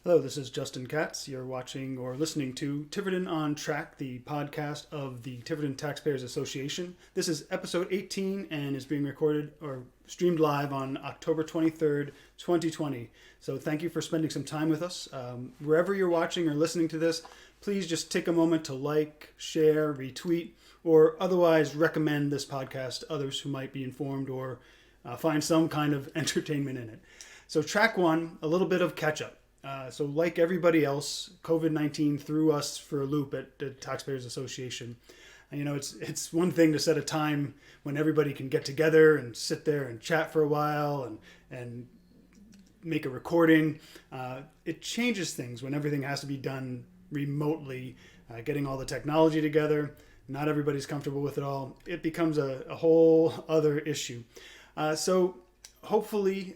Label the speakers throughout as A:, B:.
A: Hello, this is Justin Katz. You're watching or listening to Tiverton on Track, the podcast of the Tiverton Taxpayers Association. This is episode 18 and is being recorded or streamed live on October 23rd, 2020. So thank you for spending some time with us. Wherever you're watching or listening to this, please just take a moment to like, share, retweet, or otherwise recommend this podcast to others who might be informed or find some kind of entertainment in it. So track one, a little bit of catch-up. So like everybody else, COVID-19 threw us for a loop at the Taxpayers Association. And, it's one thing to set a time when everybody can get together and sit there and chat for a while and make a recording. It changes things when everything has to be done remotely, getting all the technology together. Not everybody's comfortable with it all. It becomes a whole other issue. So hopefully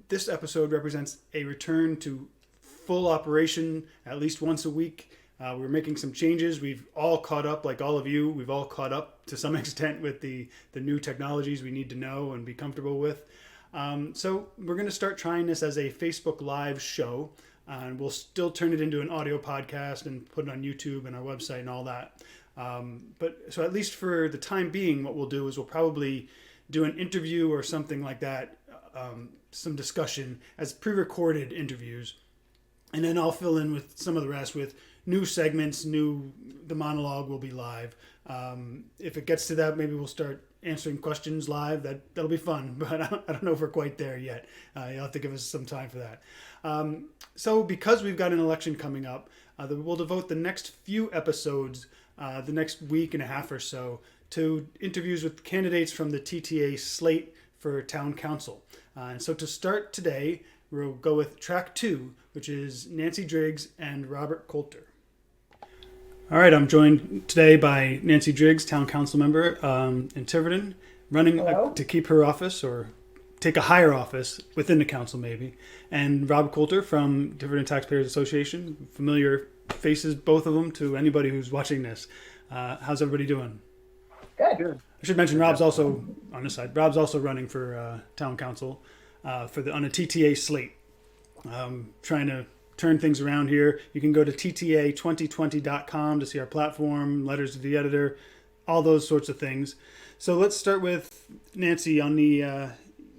A: this episode represents a return to full operation at least once a week. We're making some changes. We've all caught up, like all of you. We've all caught up to some extent with the new technologies we need to know and be comfortable with. So we're going to start trying this as a Facebook Live show. And we'll still turn it into an audio podcast and put it on YouTube and our website and all that. So at least for the time being, what we'll do is we'll probably do an interview or something like that, some discussion as pre-recorded interviews, and then I'll fill in with some of the rest with new segments. The monologue will be live. If it gets to that, maybe we'll start answering questions live. That'll be fun, but I don't know if we're quite there yet. You'll have to give us some time for that. So because we've got an election coming up, we'll devote the next few episodes, the next week and a half or so, to interviews with candidates from the TTA slate for town council. And so to start today, we'll go with track 2, which is Nancy Driggs and Robert Coulter. All right, I'm joined today by Nancy Driggs, town council member in Tiverton, running to keep her office or take a higher office within the council maybe, and Robert Coulter from Tiverton Taxpayers Association. Familiar faces, both of them, to anybody who's watching this. How's everybody doing?
B: Good.
A: I should mention Rob's also on this side. Rob's also running for town council on a TTA slate. Trying to turn things around here. You can go to tta2020.com to see our platform, letters to the editor, all those sorts of things. So let's start with Nancy on the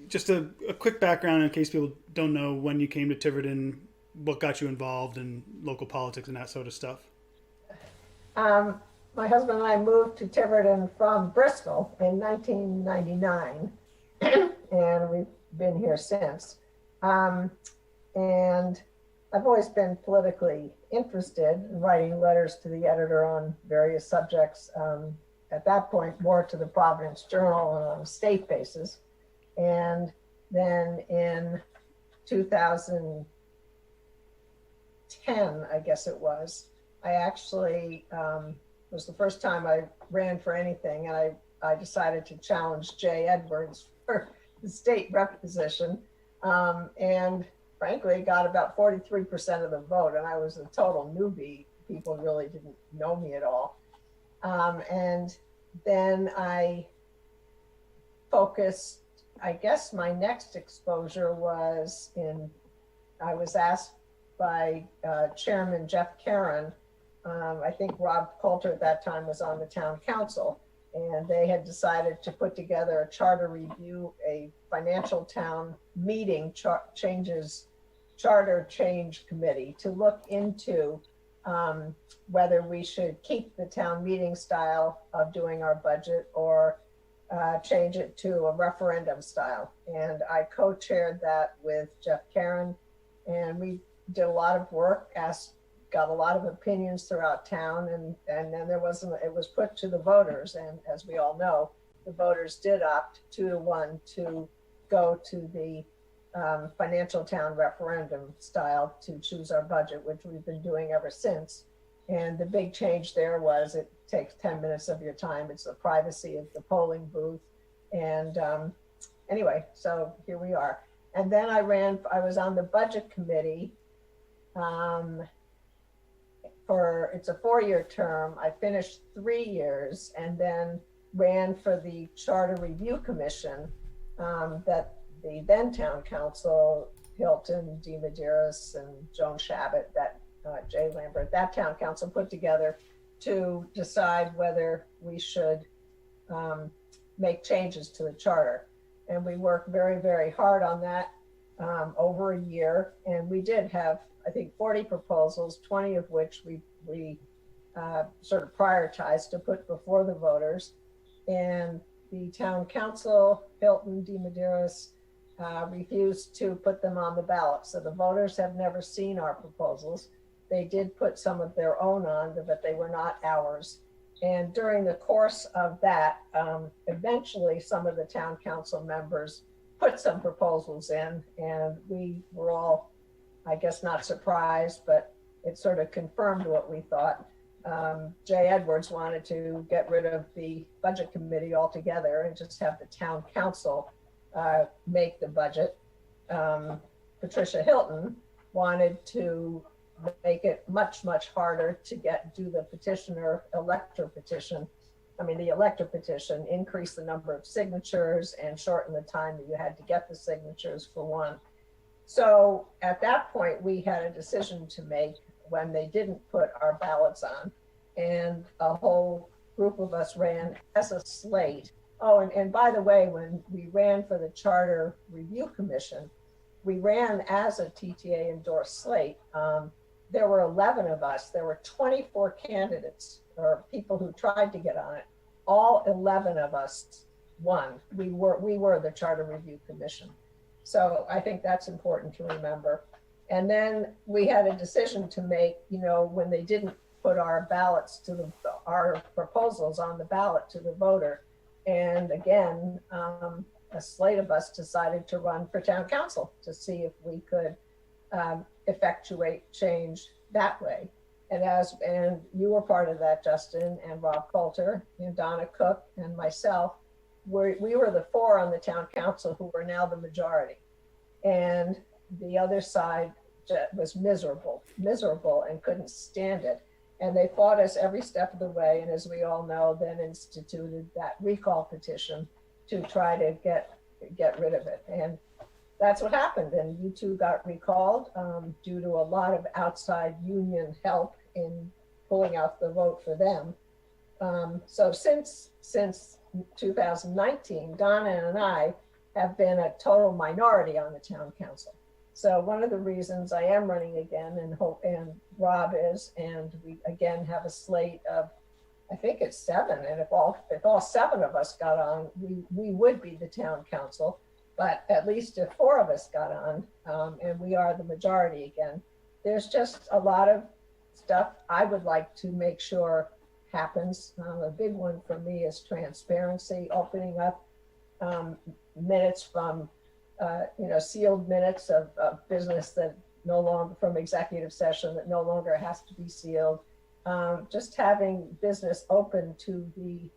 A: just a quick background in case people don't know when you came to Tiverton, what got you involved in local politics and that sort of stuff.
B: My husband and I moved to Tiverton from Bristol in 1999, and we've been here since. And I've always been politically interested in writing letters to the editor on various subjects, at that point more to the Providence Journal and on a state basis. And then in 2010, I guess it was, I actually was the first time I ran for anything, and I decided to challenge Jay Edwards for the state rep position, and frankly got about 43% of the vote, and I was a total newbie. People really didn't know me at all. And then I focused, I guess my next exposure was I was asked by Chairman Jeff Caron. I think Rob Coulter at that time was on the town council, and they had decided to put together a charter review, a financial town meeting charter change committee to look into whether we should keep the town meeting style of doing our budget or change it to a referendum style. And I co-chaired that with Jeff Caron, and we did a lot of work, got a lot of opinions throughout town, and then it was put to the voters, and as we all know, the voters did opt 2-1 to go to the financial town referendum style to choose our budget, which we've been doing ever since. And the big change there was it takes 10 minutes of your time. It's the privacy of the polling booth. And anyway, so here we are. And then I was on the budget committee it's a 4-year term. I finished 3 years and then ran for the Charter Review Commission that the then town council Hilton, Dee Medeiros, and Joan Shabbat, that Jay Lambert, that town council put together to decide whether we should make changes to the charter. And we worked very, very hard on that over a year. And we did have, I think, 40 proposals, 20 of which we sort of prioritized to put before the voters. And the town council, Hilton, Dee Medeiros, refused to put them on the ballot. So the voters have never seen our proposals. They did put some of their own on, but they were not ours. And during the course of that, eventually some of the town council members put some proposals in, and we were all, I guess, not surprised, but it sort of confirmed what we thought. Jay Edwards wanted to get rid of the budget committee altogether and just have the town council make the budget. Patricia Hilton wanted to make it much, much harder to do the elector petition, increase the number of signatures and shorten the time that you had to get the signatures for one. So at that point, we had a decision to make when they didn't put our ballots on, and a whole group of us ran as a slate. Oh, and by the way, when we ran for the Charter Review Commission, we ran as a TTA endorsed slate. There were 11 of us. There were 24 candidates or people who tried to get on it. All 11 of us won. We were the Charter Review Commission. So I think that's important to remember. And then we had a decision to make, when they didn't put our ballots our proposals on the ballot to the voter. And again, a slate of us decided to run for town council to see if we could effectuate change that way. And you were part of that, Justin, and Rob Coulter and Donna Cook and myself. We were the four on the town council who were now the majority. And the other side was miserable and couldn't stand it. And they fought us every step of the way. And as we all know, then instituted that recall petition to try to get rid of it. And that's what happened. And you two got recalled due to a lot of outside union help in pulling out the vote for them. So since 2019, Donna and I have been a total minority on the town council. So one of the reasons I am running again, and Rob is, and we again have a slate of, I think it's 7. And if all 7 of us got on, we would be the town council. But at least if 4 of us got on, and we are the majority again, there's just a lot of stuff I would like to make sure happens. A big one for me is transparency, opening up minutes from, sealed minutes of business that no longer, from executive session, that no longer has to be sealed. Just having business open to the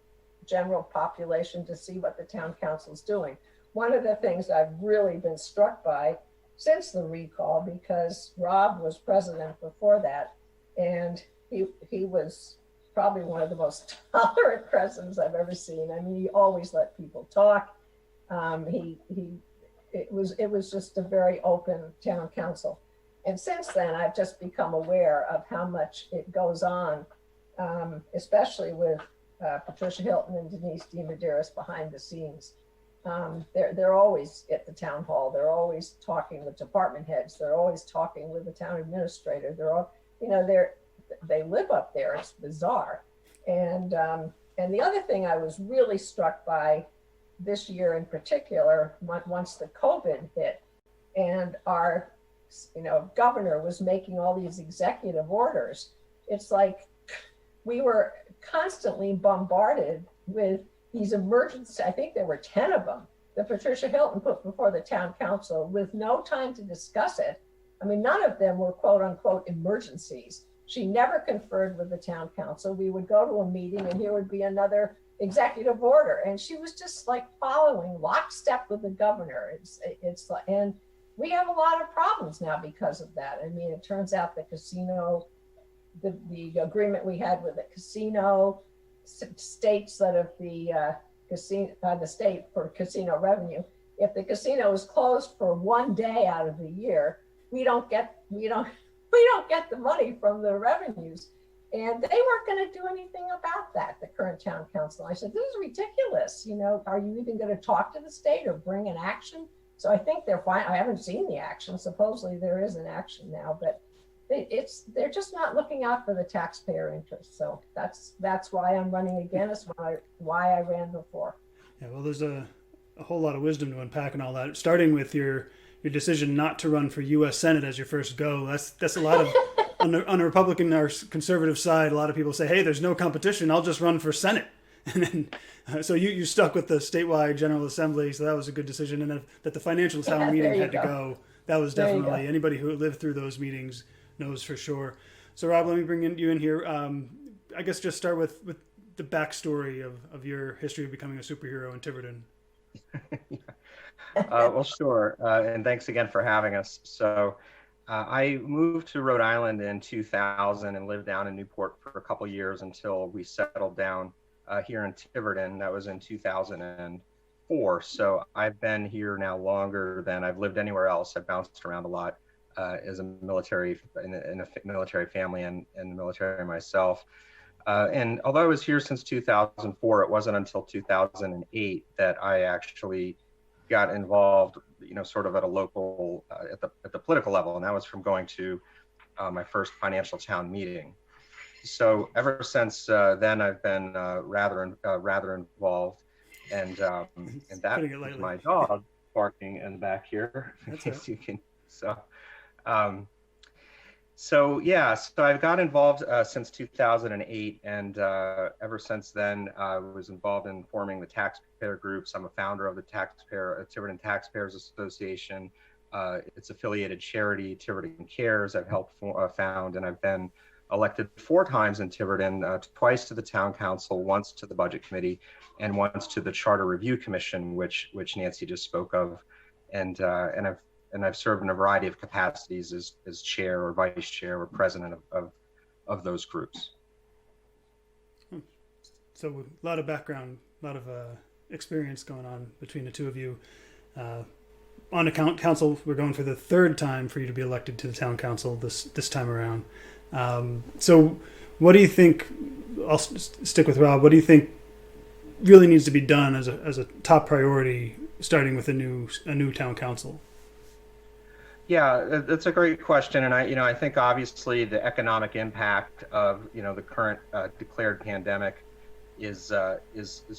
B: general population to see what the town council is doing. One of the things I've really been struck by since the recall, because Rob was president before that, and he was probably one of the most tolerant presidents I've ever seen. I mean, he always let people talk. It was just a very open town council. And since then, I've just become aware of how much it goes on, especially with Patricia Hilton and Denise Dee Medeiros behind the scenes. They're always at the town hall. They're always talking with department heads. They're always talking with the town administrator. They're all, they live up there. It's bizarre. And the other thing I was really struck by this year in particular, once the COVID hit, and our, governor was making all these executive orders. It's like we were constantly bombarded with these emergencies. I think there were 10 of them that Patricia Hilton put before the town council with no time to discuss it. I mean, none of them were quote unquote emergencies. She never conferred with the town council. We would go to a meeting and here would be another executive order. And she was just like following lockstep with the governor. It's like, and we have a lot of problems now because of that. I mean, it turns out the casino, the agreement we had with the casino states that if the state for casino revenue, if the casino is closed for one day out of the year, we don't get the money from the revenues. And they weren't going to do anything about that, the current town council. I said, this is ridiculous. Are you even going to talk to the state or bring an action? So I think they're fine. I haven't seen the action. Supposedly there is an action now, but they're just not looking out for the taxpayer interest. So that's why I'm running again. That's why I ran before.
A: Yeah, well, there's a whole lot of wisdom to unpack and all that. Starting with your decision not to run for U.S. Senate as your first go. That's a lot of on the Republican or conservative side. A lot of people say, "Hey, there's no competition. I'll just run for Senate." And then, so you stuck with the statewide General Assembly. So that was a good decision. And that the financial town meeting had to go. That was definitely, anybody who lived through those meetings knows for sure. So Rob, let me bring you in here. I guess just start with the backstory of your history of becoming a superhero in Tiverton.
C: Well, sure. And thanks again for having us. So I moved to Rhode Island in 2000 and lived down in Newport for a couple years until we settled down here in Tiverton. That was in 2004. So I've been here now longer than I've lived anywhere else. I've bounced around a lot as a military, in a military family and in the military myself. And although I was here since 2004, it wasn't until 2008 that I actually got involved, sort of at a local, at the political level. And that was from going to my first financial town meeting. So ever since then, I've been rather involved. And that is my dog barking in the back here. In case you can. So I've got involved since 2008, and ever since then, I was involved in forming the taxpayer groups. I'm a founder of the Tiverton Taxpayers Association. Its affiliated charity, Tiverton Cares, I've helped found, and I've been elected 4 times in Tiverton, twice to the town council, once to the budget committee, and once to the Charter Review Commission, which Nancy just spoke of, and I've served in a variety of capacities as chair or vice chair or president of those groups.
A: So a lot of background, a lot of experience going on between the two of you. On the council, we're going for the 3rd time for you to be elected to the town council this time around. So what do you think, I'll stick with Rob, what do you think really needs to be done as a top priority starting with a new town council?
C: Yeah, that's a great question, and I think obviously the economic impact of the current declared pandemic is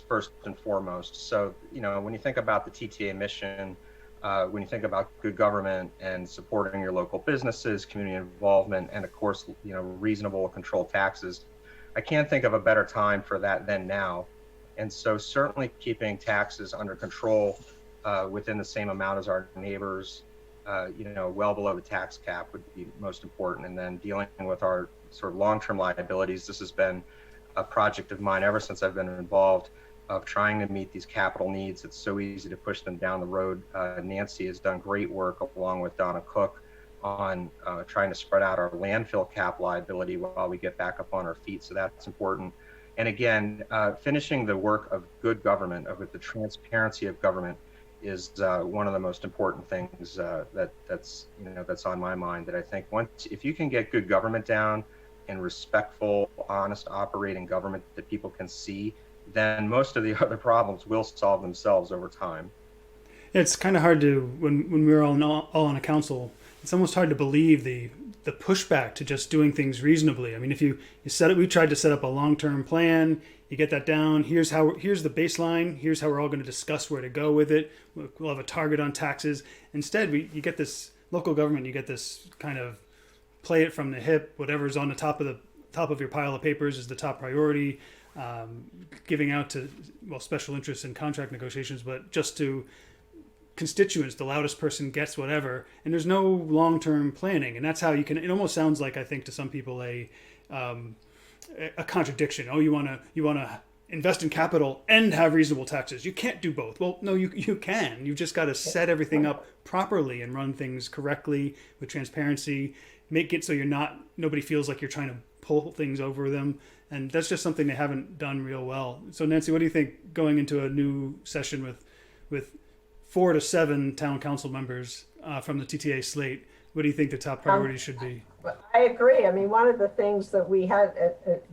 C: first and foremost. So when you think about the TTA mission, when you think about good government and supporting your local businesses, community involvement, and of course reasonable controlled taxes, I can't think of a better time for that than now. And so certainly keeping taxes under control within the same amount as our neighbors. Well below the tax cap would be most important. And then dealing with our sort of long-term liabilities. This has been a project of mine ever since I've been involved, of trying to meet these capital needs. It's so easy to push them down the road. Nancy has done great work along with Donna Cook on trying to spread out our landfill cap liability while we get back up on our feet. So that's important. And again, finishing the work of good government, of the transparency of government, is one of the most important things that's on my mind. That I think if you can get good government down and respectful, honest operating government that people can see, then most of the other problems will solve themselves over time.
A: It's kind of hard to, when we were all on a council, it's almost hard to believe the pushback to just doing things reasonably. I mean, if you set it, we tried to set up a long-term plan. You get that down. Here's the baseline. Here's how we're all going to discuss where to go with it. We'll have a target on taxes. Instead, you get this local government. You get this kind of play it from the hip. Whatever's on the top of your pile of papers is the top priority. Giving out to special interests in contract negotiations, but just to constituents, the loudest person gets whatever. And there's no long-term planning. And that's how you can. It almost sounds like, I think, to some people a contradiction. Oh, you want to invest in capital and have reasonable taxes. You can't do both. Well, no, you can. You've just got to set everything up properly and run things correctly with transparency. Make it so nobody feels like you're trying to pull things over them. And that's just something they haven't done real well. So Nancy, what do you think going into a new session with 4 to 7 town council members from the TTA slate, what do you think the top priorities should be?
B: I agree. I mean, one of the things that we had,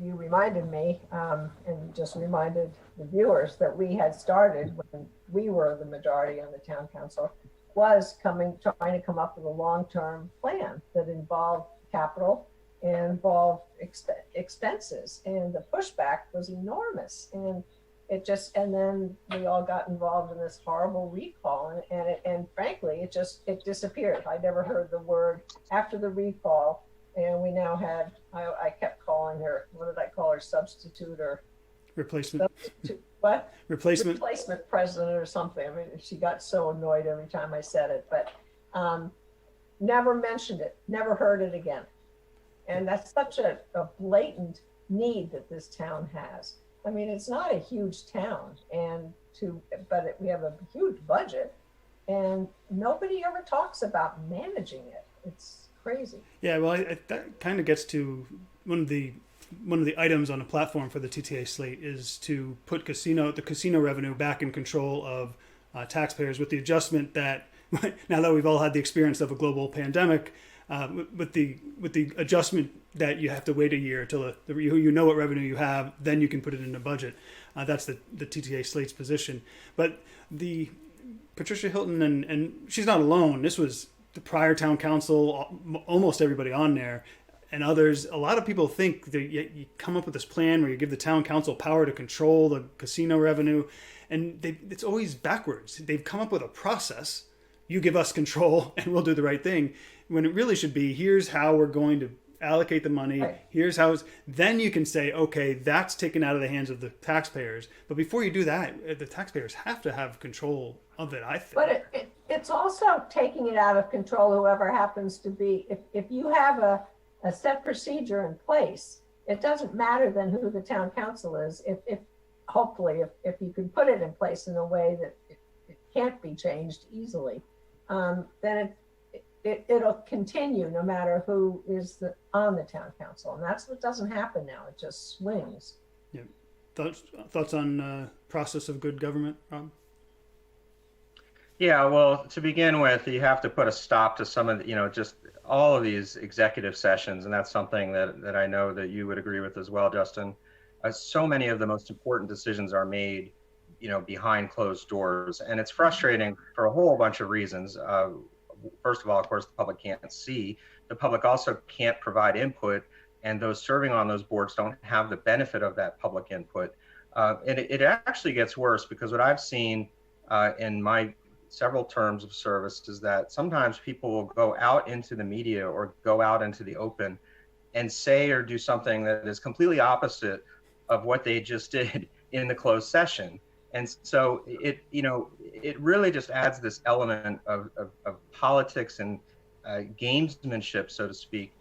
B: you reminded me, and just reminded the viewers that we had started when we were the majority on the town council, was trying to come up with a long-term plan that involved capital and involved expenses. And the pushback was enormous. And and then we all got involved in this horrible recall, and frankly, it disappeared. I never heard the word after the recall, and we now had, I kept calling her, what did I call her, substitute or
A: replacement?
B: What?
A: Replacement
B: president or something. I mean, she got so annoyed every time I said it, but never mentioned it, never heard it again. And that's such a blatant need that this town has. I mean, it's not a huge town, but we have a huge budget, and nobody ever talks about managing it. It's crazy.
A: Yeah, well, that kind of gets to one of the items on the platform for the TTA slate is to put the casino revenue back in control of taxpayers, with the adjustment that now that we've all had the experience of a global pandemic, with the adjustment that you have to wait a year till you know what revenue you have, then you can put it in the budget. That's the TTA slate's position. But the Patricia Hilton, and she's not alone. This was the prior town council, almost everybody on there, and others. A lot of people think that you come up with this plan where you give the town council power to control the casino revenue, and it's always backwards. They've come up with a process. You give us control and we'll do the right thing, when it really should be, here's how we're going to allocate the money. Right. Here's how then you can say, okay, that's taken out of the hands of the taxpayers. But before you do that, the taxpayers have to have control of it, I think.
B: But it's also taking it out of control, whoever happens to be. If you have a set procedure in place, it doesn't matter then who the town council is. If hopefully you can put it in place in a way that it can't be changed easily, then it'll continue no matter who is on the town council. And that's what doesn't happen now. It just swings.
A: Yeah. Thoughts on process of good government, Rob?
C: Yeah, well, to begin with, you have to put a stop to some of the, just all of these executive sessions. And that's something that I know that you would agree with as well, Justin. So many of the most important decisions are made, behind closed doors. And it's frustrating for a whole bunch of reasons. First of all, of course, the public can't see. The public also can't provide input, and those serving on those boards don't have the benefit of that public input. And it actually gets worse, because what I've seen in my several terms of service is that sometimes people will go out into the media or go out into the open and say or do something that is completely opposite of what they just did in the closed session. And so it really just adds this element of politics and gamesmanship, so to speak,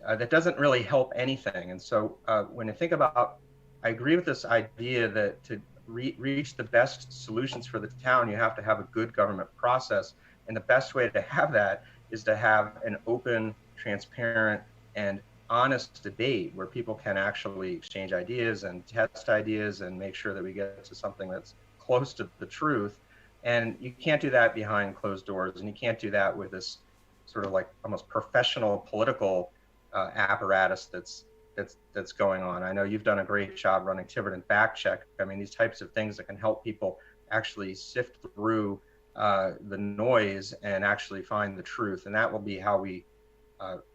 C: that doesn't really help anything. And so when I think about, I agree with this idea that to reach the best solutions for the town, you have to have a good government process. And the best way to have that is to have an open, transparent, and honest debate where people can actually exchange ideas and test ideas and make sure that we get to something that's close to the truth. And you can't do that behind closed doors, and you can't do that with this sort of like almost professional political apparatus that's going on. I know you've done a great job running Tiverton Fact Check. I mean, these types of things that can help people actually sift through the noise and actually find the truth. And that will be how we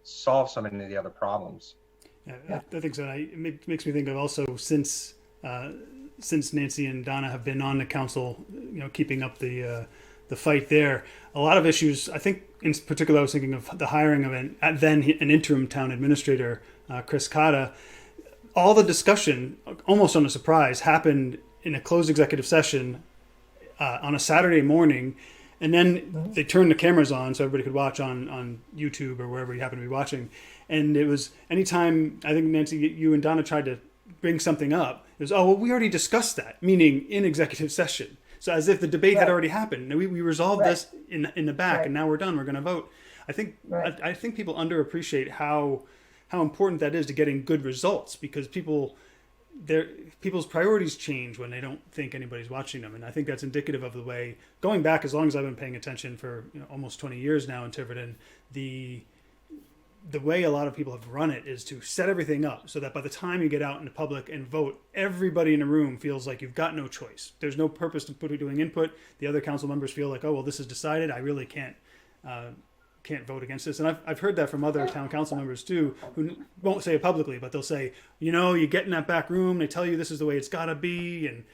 C: solve so many of the other problems.
A: Yeah, I think so. It makes me think of also since Nancy and Donna have been on the council, keeping up the fight there, a lot of issues. I think in particular, I was thinking of the hiring of an interim town administrator, Chris Coulter. All the discussion, almost on a surprise, happened in a closed executive session on a Saturday morning. And then they turned the cameras on so everybody could watch on YouTube or wherever you happen to be watching. And it was anytime, I think, Nancy, you and Donna tried to bring something up, it was, oh, well, we already discussed that, meaning in executive session. So as if the debate had already happened. We resolved this in the back, and now we're done. We're going to vote. I think I think people underappreciate how important that is to getting good results, because people people's priorities change when they don't think anybody's watching them, and I think that's indicative of the way, going back as long as I've been paying attention for almost 20 years now in Tiverton, the way a lot of people have run it is to set everything up so that by the time you get out in the public and vote, everybody in the room feels like you've got no choice. There's no purpose to doing input. The other council members feel like, oh, well, this is decided. I really can't vote against this. And I've heard that from other town council members too, who won't say it publicly, but they'll say, you get in that back room, they tell you this is the way it's got to be. And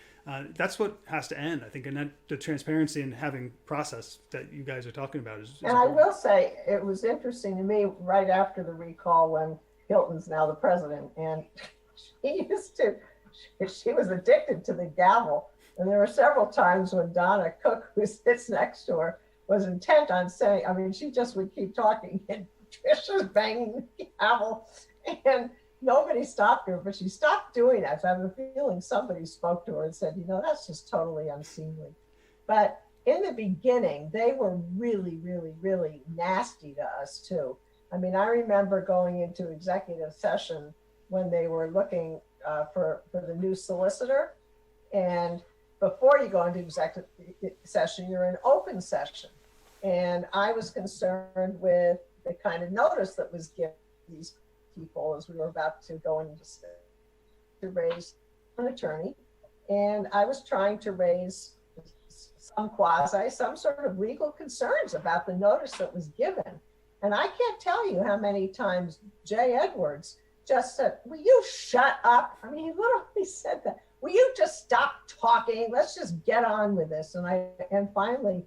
A: that's what has to end, I think. And that the transparency and having process that you guys are talking about is
B: and important. I will say, it was interesting to me right after the recall when Hilton's now the president, and she was addicted to the gavel. And there were several times when Donna Cook, who sits next to her, was intent on saying, she just would keep talking, and Trish was banging the gavel, and nobody stopped her, but she stopped doing that. So I have a feeling somebody spoke to her and said, that's just totally unseemly. But in the beginning, they were really, really, really nasty to us too. I remember going into executive session when they were looking for the new solicitor, and before you go into executive session, you're in open session. And I was concerned with the kind of notice that was given to these people as we were about to go into to raise an attorney. And I was trying to raise some sort of legal concerns about the notice that was given. And I can't tell you how many times Jay Edwards just said, will you shut up? He literally said that. Will you just stop talking? Let's just get on with this. And finally,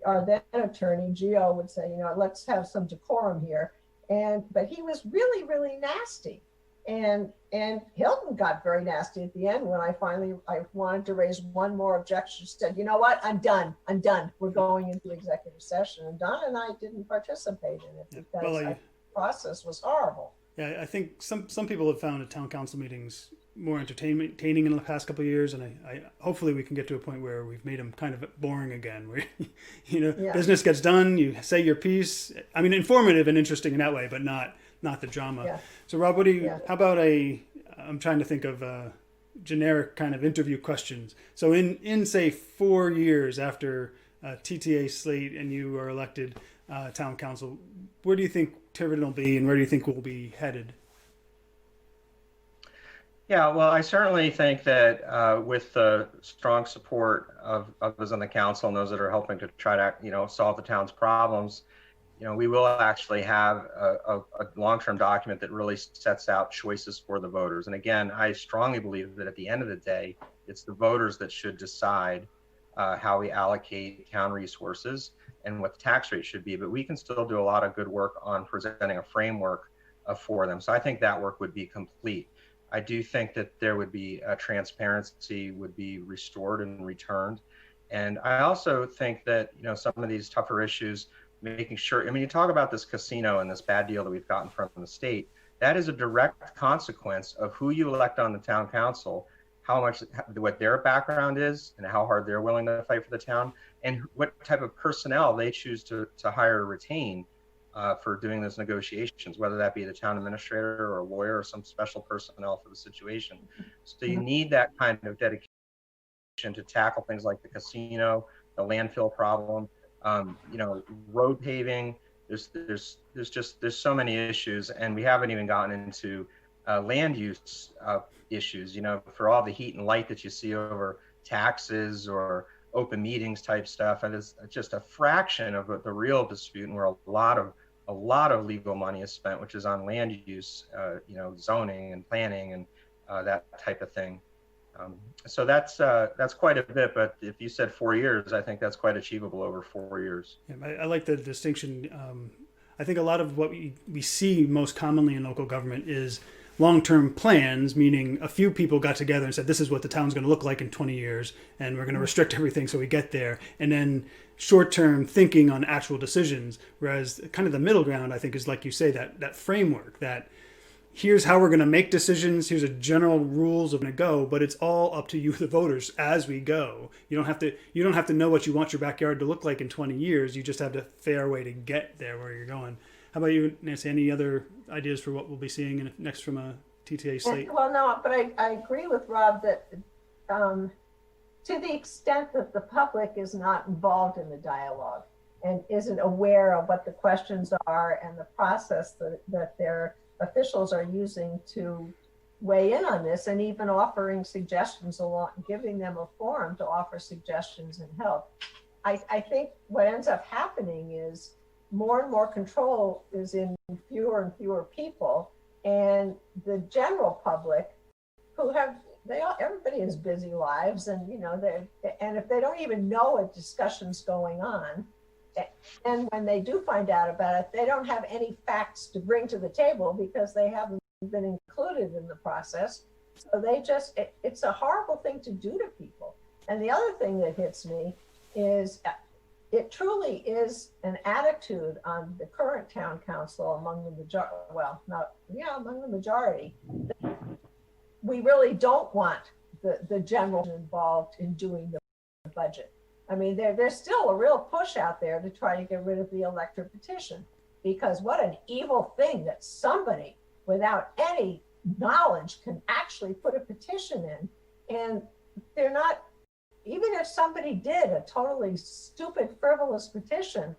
B: our then attorney, Gio, would say, let's have some decorum here. But he was really, really nasty. And Hilton got very nasty at the end when I wanted to raise one more objection. She said, you know what? I'm done. We're going into executive session. And Donna and I didn't participate in it because the process was horrible.
A: Yeah, I think some people have found the town council meetings more entertaining in the past couple of years, and I hopefully we can get to a point where we've made them kind of boring again, where business gets done, you say your piece. Informative and interesting in that way, but not the drama. Yeah. So Rob, how about I'm trying to think of generic kind of interview questions. So in say 4 years after TTA slate and you are elected town council, where do you think Tiverton will be, and where do you think we'll be headed?
C: Yeah, well, I certainly think that with the strong support of those on the council and those that are helping to try to, solve the town's problems, we will actually have a long-term document that really sets out choices for the voters. And again, I strongly believe that at the end of the day, it's the voters that should decide how we allocate town resources and what the tax rate should be. But we can still do a lot of good work on presenting a framework for them. So I think that work would be complete. I do think that there would be transparency would be restored and returned. And I also think that, some of these tougher issues, making sure, you talk about this casino and this bad deal that we've gotten from the state, that is a direct consequence of who you elect on the town council, what their background is and how hard they're willing to fight for the town, and what type of personnel they choose to hire or retain for doing those negotiations, whether that be the town administrator or a lawyer or some special personnel for the situation. So you need that kind of dedication to tackle things like the casino, the landfill problem, road paving. There's so many issues, and we haven't even gotten into land use issues. For all the heat and light that you see over taxes or open meetings type stuff, and it's just a fraction of the real dispute, and where a lot of legal money is spent, which is on land use, zoning and planning and that type of thing. So that's quite a bit, but if you said 4 years, I think that's quite achievable over 4 years.
A: Yeah, I like the distinction. I think a lot of what we see most commonly in local government is long-term plans, meaning a few people got together and said, this is what the town's going to look like in 20 years, and we're going to restrict everything so we get there. And then short-term thinking on actual decisions, whereas kind of the middle ground, I think, is like you say, that framework, that here's how we're going to make decisions, here's a general rules of going to go, but it's all up to you, the voters, as we go. You don't have to know what you want your backyard to look like in 20 years. You just have to fair way to get there where you're going. How about you, Nancy? Any other ideas for what we'll be seeing next from a TTA slate?
B: Well, no, but I agree with Rob that to the extent that the public is not involved in the dialogue and isn't aware of what the questions are and the process that their officials are using to weigh in on this, and even offering suggestions along, giving them a forum to offer suggestions and help. I think what ends up happening is more and more control is in fewer and fewer people, and the general public who have, everybody has busy lives, and and if they don't even know a discussion's going on, and when they do find out about it, they don't have any facts to bring to the table because they haven't been included in the process. So they just, it's a horrible thing to do to people. And the other thing that hits me is it truly is an attitude on the current town council among the majority, among the majority. We really don't want the general involved in doing the budget. I mean, there's still a real push out there to try to get rid of the elector petition, because what an evil thing that somebody without any knowledge can actually put a petition in. And they're not, even if somebody did a totally stupid, frivolous petition,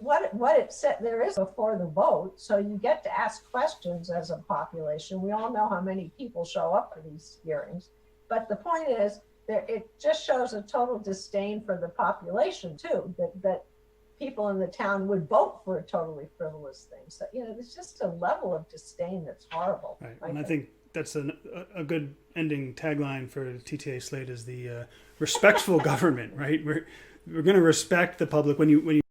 B: what it said, there is before the vote, so you get to ask questions as a population. We all know how many people show up for these hearings, but the point is, it just shows a total disdain for the population too, that people in the town would vote for a totally frivolous thing. So, there's just a level of disdain that's horrible.
A: Right. And I think that's a good ending tagline for TTA Slate is the respectful government, right? We're going to respect the public. When you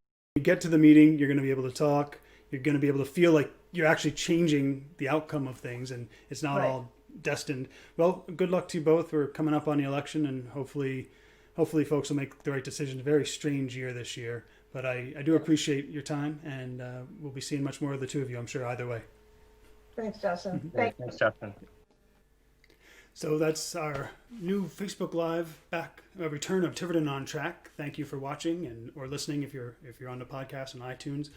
A: get to the meeting, you're going to be able to talk. You're going to be able to feel like you're actually changing the outcome of things, and it's not all destined. Well, good luck to you both. We're coming up on the election, and hopefully folks will make the right decision. A very strange year this year, but I do appreciate your time, and we'll be seeing much more of the two of you, I'm sure, either way.
B: Thanks, Justin.
C: Thanks, Justin.
A: So that's our new Facebook Live return of Tiverton on Track. Thank you for watching or listening if you're on the podcast on iTunes.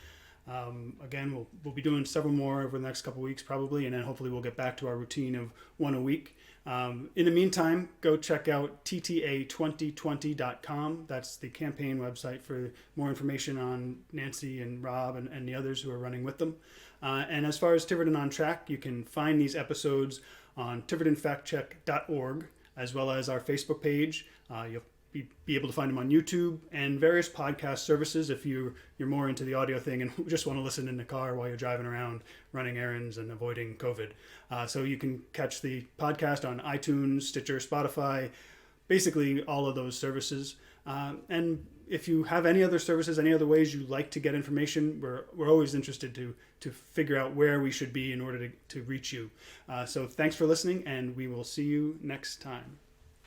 A: Again, we'll be doing several more over the next couple of weeks probably, and then hopefully we'll get back to our routine of one a week. In the meantime, go check out tta2020.com. That's the campaign website for more information on Nancy and Rob and the others who are running with them. And as far as Tiverton on Track, you can find these episodes on tivertonfactcheck.org, as well as our Facebook page. You'll be able to find them on YouTube and various podcast services if you're more into the audio thing and just want to listen in the car while you're driving around running errands and avoiding COVID. So you can catch the podcast on iTunes, Stitcher, Spotify, basically all of those services. And if you have any other services, any other ways you like to get information, we're always interested to figure out where we should be in order to reach you. So thanks for listening, and we will see you next time.